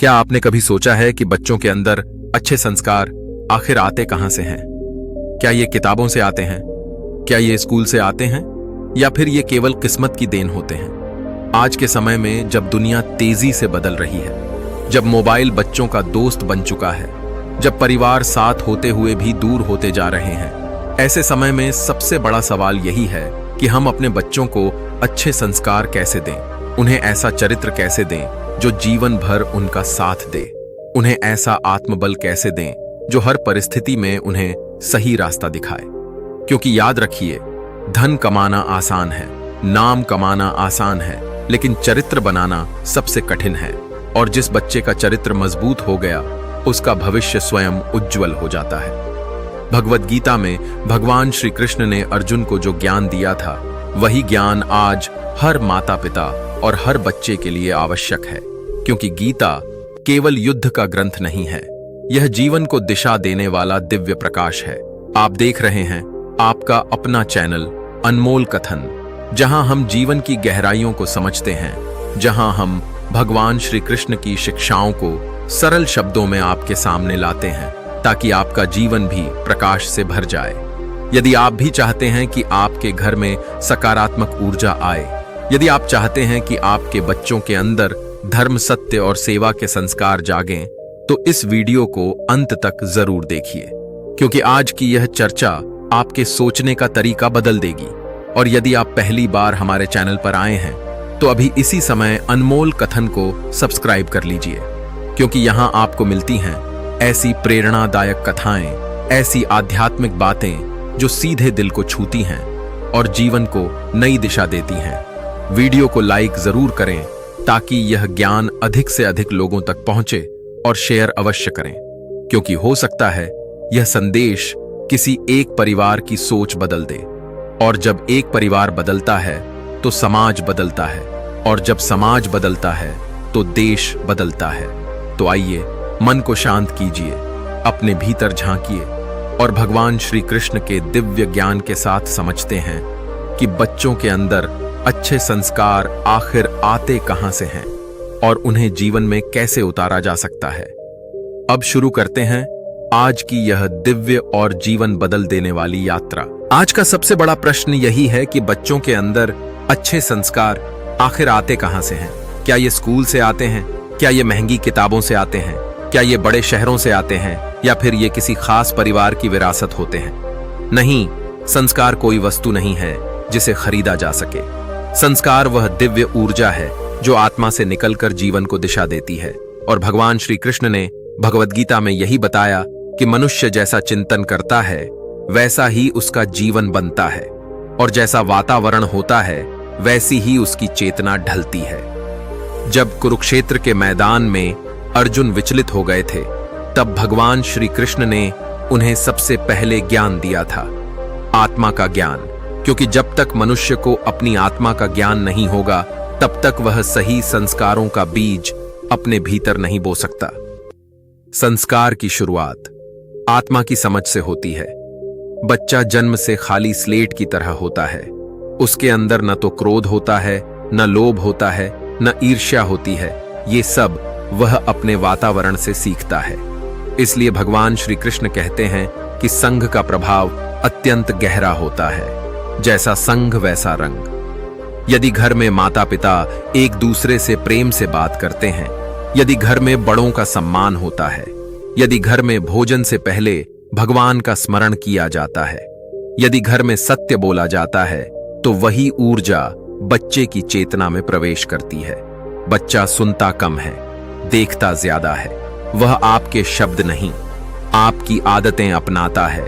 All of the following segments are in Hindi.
क्या आपने कभी सोचा है कि बच्चों के अंदर अच्छे संस्कार आखिर आते कहां से हैं? क्या ये किताबों से आते हैं? क्या ये स्कूल से आते हैं? या फिर ये केवल किस्मत की देन होते हैं? आज के समय में जब दुनिया तेजी से बदल रही है, जब मोबाइल बच्चों का दोस्त बन चुका है, जब परिवार साथ होते हुए भी दूर होते जा रहे हैं, ऐसे समय में सबसे बड़ा सवाल यही है कि हम अपने बच्चों को अच्छे संस्कार कैसे दें, उन्हें ऐसा चरित्र कैसे दें जो जीवन भर उनका साथ दे, उन्हें ऐसा आत्मबल कैसे दें जो हर परिस्थिति में उन्हें सही रास्ता दिखाए। क्योंकि याद रखिए, धन कमाना आसान है, नाम कमाना आसान है, लेकिन चरित्र बनाना सबसे कठिन है। और जिस बच्चे का चरित्र मजबूत हो गया, उसका भविष्य स्वयं उज्जवल हो जाता है। भगवद गीता में भगवान श्री कृष्ण ने अर्जुन को जो ज्ञान दिया था, वही ज्ञान आज हर माता पिता और हर बच्चे के लिए आवश्यक है। क्योंकि गीता केवल युद्ध का ग्रंथ नहीं है, यह जीवन को दिशा देने वाला दिव्य प्रकाश है। आप देख रहे हैं आपका अपना चैनल अनमोल कथन, जहां हम जीवन की गहराइयों को समझते हैं, जहां हम भगवान श्री कृष्ण की शिक्षाओं को सरल शब्दों में आपके सामने लाते हैं, ताकि आपका जीवन भी प्रकाश से भर जाए। यदि आप भी चाहते हैं कि आपके घर में सकारात्मक ऊर्जा आए, यदि आप चाहते हैं कि आपके बच्चों के अंदर धर्म, सत्य और सेवा के संस्कार जागें, तो इस वीडियो को अंत तक जरूर देखिए, क्योंकि आज की यह चर्चा आपके सोचने का तरीका बदल देगी। और यदि आप पहली बार हमारे चैनल पर आए हैं, तो अभी इसी समय अनमोल कथन को सब्सक्राइब कर लीजिए, क्योंकि यहां आपको मिलती हैं ऐसी प्रेरणादायक कथाएं, ऐसी आध्यात्मिक बातें जो सीधे दिल को छूती हैं और जीवन को नई दिशा देती हैं। वीडियो को लाइक जरूर करें, ताकि यह ज्ञान अधिक से अधिक लोगों तक पहुंचे, और शेयर अवश्य करें, क्योंकि हो सकता है यह संदेश किसी एक परिवार की सोच बदल दे। और जब एक परिवार बदलता है तो समाज बदलता है, और जब समाज बदलता है तो देश बदलता है। तो आइए मन को शांत कीजिए, अपने भीतर झांकिए और भगवान श्री कृष्ण के दिव्य ज्ञान के साथ समझते हैं कि बच्चों के अंदर अच्छे संस्कार आखिर आते कहां से हैं और उन्हें जीवन में कैसे उतारा जा सकता है। अब शुरू करते हैं आज की यह दिव्य और जीवन बदल देने वाली यात्रा। आज का सबसे बड़ा प्रश्न यही है कि बच्चों के अंदर अच्छे संस्कार आखिर आते कहां से हैं? क्या ये स्कूल से आते हैं? क्या ये महंगी किताबों से आते हैं? क्या ये बड़े शहरों से आते हैं? या फिर ये किसी खास परिवार की विरासत होते हैं? नहीं, संस्कार कोई वस्तु नहीं है जिसे खरीदा जा सके। संस्कार वह दिव्य ऊर्जा है जो आत्मा से निकलकर जीवन को दिशा देती है। और भगवान श्री कृष्ण ने भगवद गीता में यही बताया कि मनुष्य जैसा चिंतन करता है, वैसा ही उसका जीवन बनता है, और जैसा वातावरण होता है, वैसी ही उसकी चेतना ढलती है। जब कुरुक्षेत्र के मैदान में अर्जुन विचलित हो गए थे, तब भगवान श्री कृष्ण ने उन्हें सबसे पहले ज्ञान दिया था, आत्मा का ज्ञान। क्योंकि जब तक मनुष्य को अपनी आत्मा का ज्ञान नहीं होगा, तब तक वह सही संस्कारों का बीज अपने भीतर नहीं बो सकता। संस्कार की शुरुआत आत्मा की समझ से होती है। बच्चा जन्म से खाली स्लेट की तरह होता है। उसके अंदर न तो क्रोध होता है, न लोभ होता है, न ईर्ष्या होती है। ये सब वह अपने वातावरण से सीखता है। इसलिए भगवान श्री कृष्ण कहते हैं कि संघ का प्रभाव अत्यंत गहरा होता है, जैसा संघ वैसा रंग। यदि घर में माता पिता एक दूसरे से प्रेम से बात करते हैं, यदि घर में बड़ों का सम्मान होता है, यदि घर में भोजन से पहले भगवान का स्मरण किया जाता है, यदि घर में सत्य बोला जाता है, तो वही ऊर्जा बच्चे की चेतना में प्रवेश करती है। बच्चा सुनता कम है, देखता ज्यादा है। वह आपके शब्द नहीं, आपकी आदतें अपनाता है।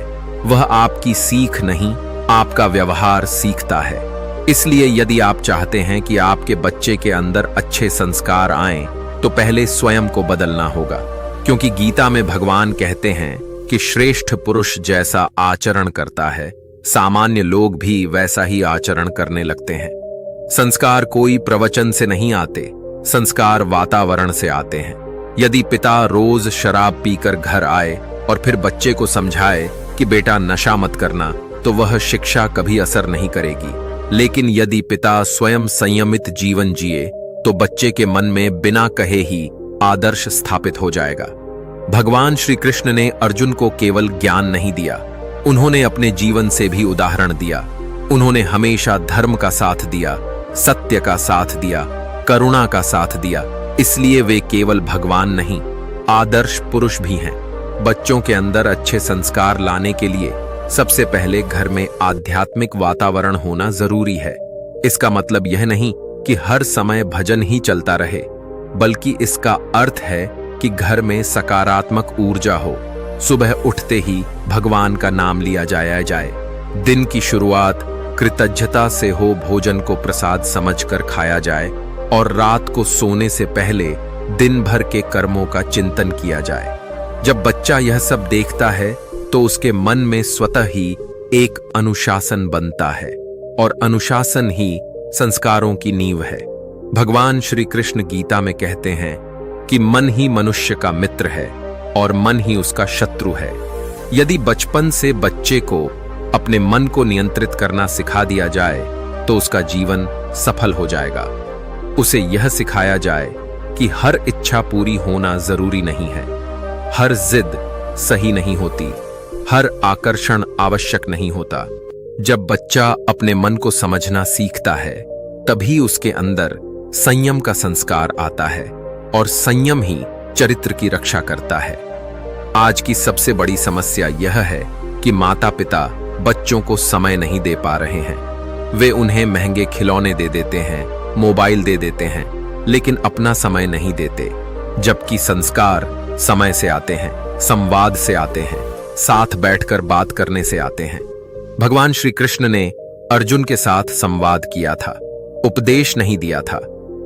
वह आपकी सीख नहीं, आपका व्यवहार सीखता है। इसलिए यदि आप चाहते हैं कि आपके बच्चे के अंदर अच्छे संस्कार आएं, तो पहले स्वयं को बदलना होगा। क्योंकि गीता में भगवान कहते हैं कि श्रेष्ठ पुरुष जैसा आचरण करता है, सामान्य लोग भी वैसा ही आचरण करने लगते हैं। संस्कार कोई प्रवचन से नहीं आते, संस्कार वातावरण से आते हैं। यदि पिता रोज शराब पीकर घर आए और फिर बच्चे को समझाए कि बेटा नशा मत करना, तो वह शिक्षा कभी असर नहीं करेगी। लेकिन यदि पिता स्वयं संयमित जीवन जिए, तो बच्चे के मन में बिना कहे ही आदर्श स्थापित हो जाएगा। भगवान श्री कृष्ण ने अर्जुन को केवल ज्ञान नहीं दिया, उन्होंने अपने जीवन से भी उदाहरण दिया। उन्होंने हमेशा धर्म का साथ दिया, सत्य का साथ दिया, करुणा का साथ दिया। इसलिए वे केवल भगवान नहीं, आदर्श पुरुष भी हैं। बच्चों के अंदर अच्छे संस्कार लाने के लिए सबसे पहले घर में आध्यात्मिक वातावरण होना जरूरी है। इसका मतलब यह नहीं कि हर समय भजन ही चलता रहे, बल्कि इसका अर्थ है कि घर में सकारात्मक ऊर्जा हो। सुबह उठते ही भगवान का नाम लिया जाए, दिन की शुरुआत कृतज्ञता से हो, भोजन को प्रसाद समझकर खाया जाए और रात को सोने से पहले दिन भर के कर्मों का चिंतन किया जाए। जब बच्चा यह सब देखता है तो उसके मन में स्वतः ही एक अनुशासन बनता है और अनुशासन ही संस्कारों की नींव है। भगवान श्री कृष्ण गीता में कहते हैं कि मन ही मनुष्य का मित्र है और मन ही उसका शत्रु है। यदि बचपन से बच्चे को अपने मन को नियंत्रित करना सिखा दिया जाए तो उसका जीवन सफल हो जाएगा। उसे यह सिखाया जाए कि हर इच्छा पूरी होना जरूरी नहीं है, हर जिद सही नहीं होती, हर आकर्षण आवश्यक नहीं होता। जब बच्चा अपने मन को समझना सीखता है तभी उसके अंदर संयम का संस्कार आता है और संयम ही चरित्र की रक्षा करता है। आज की सबसे बड़ी समस्या यह है कि माता पिता बच्चों को समय नहीं दे पा रहे हैं। वे उन्हें महंगे खिलौने दे देते हैं, मोबाइल दे देते हैं, लेकिन अपना समय नहीं देते। जबकि संस्कार समय से आते हैं, संवाद से आते हैं, साथ बैठकर बात करने से आते हैं। भगवान श्री कृष्ण ने अर्जुन के साथ संवाद किया था, उपदेश नहीं दिया था।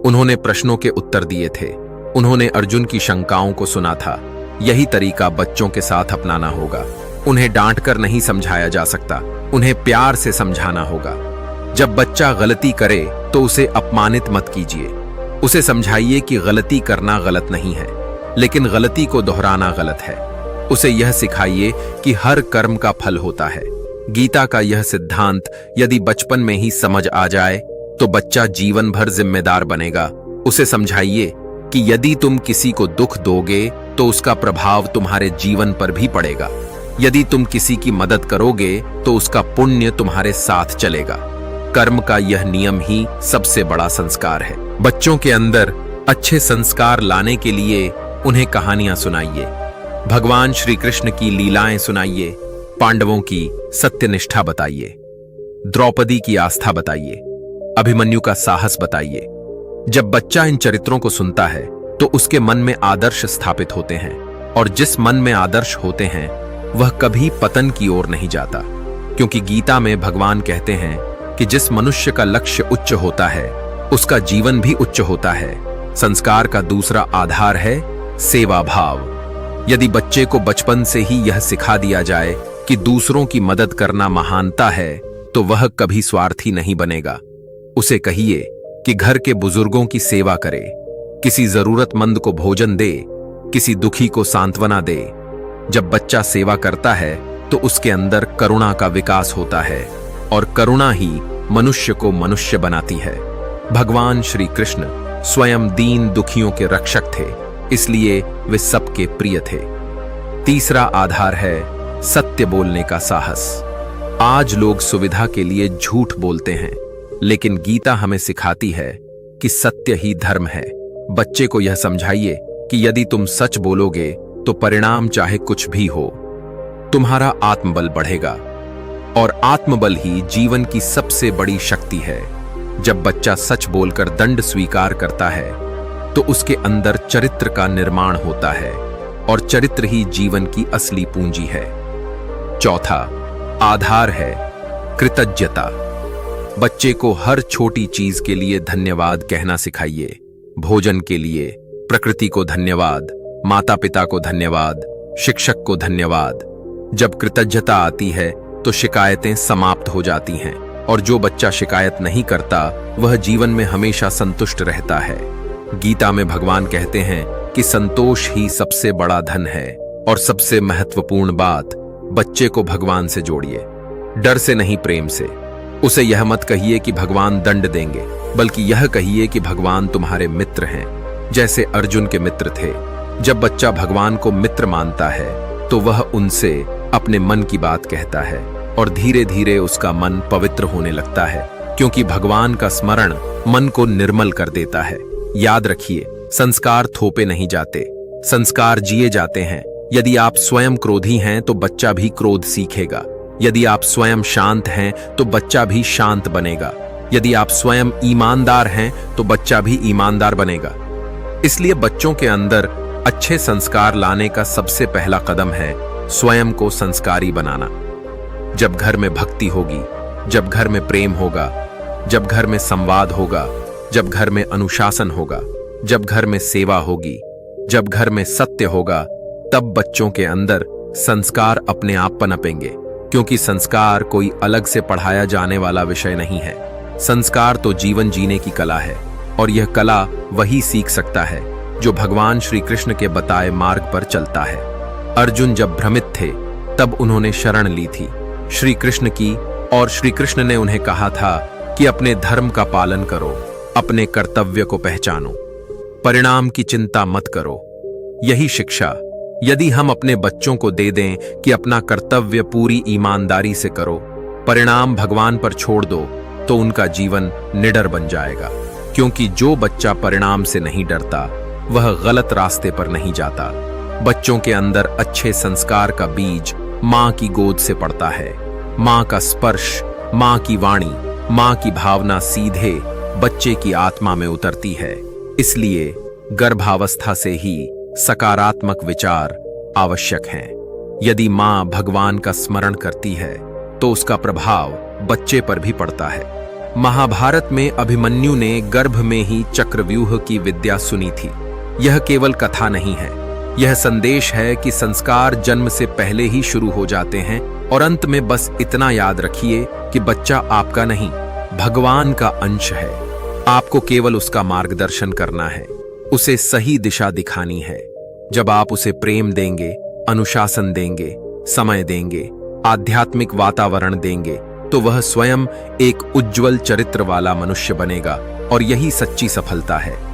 उन्होंने प्रश्नों के उत्तर दिए थे, उन्होंने अर्जुन की शंकाओं को सुना था। यही तरीका बच्चों के साथ अपनाना होगा। उन्हें डांट कर नहीं समझाया जा सकता, उन्हें प्यार से समझाना होगा। जब बच्चा गलती करे तो उसे अपमानित मत कीजिए, उसे समझाइए कि गलती करना गलत नहीं है, लेकिन गलती को दोहराना गलत है। उसे यह सिखाइए कि हर कर्म का फल होता है। गीता का यह सिद्धांत यदि बचपन में ही समझ आ जाए तो बच्चा जीवन भर जिम्मेदार बनेगा। उसे समझाइए कि यदि तुम किसी को दुख दोगे तो उसका प्रभाव तुम्हारे जीवन पर भी पड़ेगा। यदि तुम किसी की मदद करोगे तो उसका पुण्य तुम्हारे साथ चलेगा। कर्म का यह नियम ही सबसे बड़ा संस्कार है। बच्चों के अंदर अच्छे संस्कार लाने के लिए उन्हें कहानियां सुनाइए, भगवान श्री कृष्ण की लीलाएं सुनाइए, पांडवों की सत्यनिष्ठा बताइए, द्रौपदी की आस्था बताइए, अभिमन्यु का साहस बताइए। जब बच्चा इन चरित्रों को सुनता है तो उसके मन में आदर्श स्थापित होते हैं, और जिस मन में आदर्श होते हैं वह कभी पतन की ओर नहीं जाता। क्योंकि गीता में भगवान कहते हैं कि जिस मनुष्य का लक्ष्य उच्च होता है उसका जीवन भी उच्च होता है। संस्कार का दूसरा आधार है सेवा भाव। यदि बच्चे को बचपन से ही यह सिखा दिया जाए कि दूसरों की मदद करना महानता है तो वह कभी स्वार्थी नहीं बनेगा। उसे कहिए कि घर के बुजुर्गों की सेवा करे, किसी जरूरतमंद को भोजन दे, किसी दुखी को सांत्वना दे। जब बच्चा सेवा करता है तो उसके अंदर करुणा का विकास होता है और करुणा ही मनुष्य को मनुष्य बनाती है। भगवान श्री कृष्ण स्वयं दीन दुखियों के रक्षक थे, इसलिए वे सबके प्रिय थे। तीसरा आधार है सत्य बोलने का साहस। आज लोग सुविधा के लिए झूठ बोलते हैं, लेकिन गीता हमें सिखाती है कि सत्य ही धर्म है। बच्चे को यह समझाइए कि यदि तुम सच बोलोगे तो परिणाम चाहे कुछ भी हो, तुम्हारा आत्मबल बढ़ेगा, और आत्मबल ही जीवन की सबसे बड़ी शक्ति है। जब बच्चा सच बोलकर दंड स्वीकार करता है तो उसके अंदर चरित्र का निर्माण होता है, और चरित्र ही जीवन की असली पूंजी है। चौथा आधार है कृतज्ञता। बच्चे को हर छोटी चीज के लिए धन्यवाद कहना सिखाइए। भोजन के लिए प्रकृति को धन्यवाद, माता पिता को धन्यवाद, शिक्षक को धन्यवाद। जब कृतज्ञता आती है तो शिकायतें समाप्त हो जाती हैं, और जो बच्चा शिकायत नहीं करता वह जीवन में हमेशा संतुष्ट रहता है। गीता में भगवान कहते हैं कि संतोष ही सबसे बड़ा धन है, और सबसे महत्वपूर्ण बात, बच्चे को भगवान से जोड़िए, डर से नहीं, प्रेम से। उसे यह मत कहिए कि भगवान दंड देंगे, बल्कि यह कहिए कि भगवान तुम्हारे मित्र हैं। जैसे अर्जुन के मित्र थे। जब बच्चा भगवान को मित्र मानता है तो वह उनसे अपने मन की बात कहता है और धीरे धीरे उसका मन पवित्र होने लगता है, क्योंकि भगवान का स्मरण मन को निर्मल कर देता है। याद रखिए, संस्कार थोपे नहीं जाते, संस्कार जिए जाते हैं। यदि आप स्वयं क्रोधी हैं तो बच्चा भी क्रोध सीखेगा। यदि आप स्वयं शांत हैं तो बच्चा भी शांत बनेगा। यदि आप स्वयं ईमानदार हैं तो बच्चा भी ईमानदार बनेगा। इसलिए बच्चों के अंदर अच्छे संस्कार लाने का सबसे पहला कदम है स्वयं को संस्कारी बनाना। जब घर में भक्ति होगी, जब घर में प्रेम होगा, जब घर में संवाद होगा, जब घर में अनुशासन होगा, जब घर में सेवा होगी, जब घर में सत्य होगा, तब बच्चों के अंदर संस्कार अपने आप पनपेंगे। क्योंकि संस्कार कोई अलग से पढ़ाया जाने वाला विषय नहीं है। संस्कार तो जीवन जीने की कला है, और यह कला वही सीख सकता है जो भगवान श्री कृष्ण के बताए मार्ग पर चलता है। अर्जुन जब भ्रमित थे तब उन्होंने शरण ली थी श्री कृष्ण की, और श्री कृष्ण ने उन्हें कहा था कि अपने धर्म का पालन करो, अपने कर्तव्य को पहचानो, परिणाम की चिंता मत करो। यही शिक्षा यदि हम अपने बच्चों को दे दें कि अपना कर्तव्य पूरी ईमानदारी से करो, परिणाम भगवान पर छोड़ दो, तो उनका जीवन निडर बन जाएगा। क्योंकि जो बच्चा परिणाम से नहीं डरता वह गलत रास्ते पर नहीं जाता। बच्चों के अंदर अच्छे संस्कार का बीज मां की गोद से पड़ता है। मां का स्पर्श, मां की वाणी, मां की भावना सीधे बच्चे की आत्मा में उतरती है। इसलिए गर्भावस्था से ही सकारात्मक विचार आवश्यक हैं। यदि मां भगवान का स्मरण करती है तो उसका प्रभाव बच्चे पर भी पड़ता है। महाभारत में अभिमन्यु ने गर्भ में ही चक्रव्यूह की विद्या सुनी थी। यह केवल कथा नहीं है, यह संदेश है कि संस्कार जन्म से पहले ही शुरू हो जाते हैं। और अंत में बस इतना याद रखिए कि बच्चा आपका नहीं, भगवान का अंश है। आपको केवल उसका मार्गदर्शन करना है, उसे सही दिशा दिखानी है। जब आप उसे प्रेम देंगे, अनुशासन देंगे, समय देंगे, आध्यात्मिक वातावरण देंगे, तो वह स्वयं एक उज्जवल चरित्र वाला मनुष्य बनेगा। और यही सच्ची सफलता है।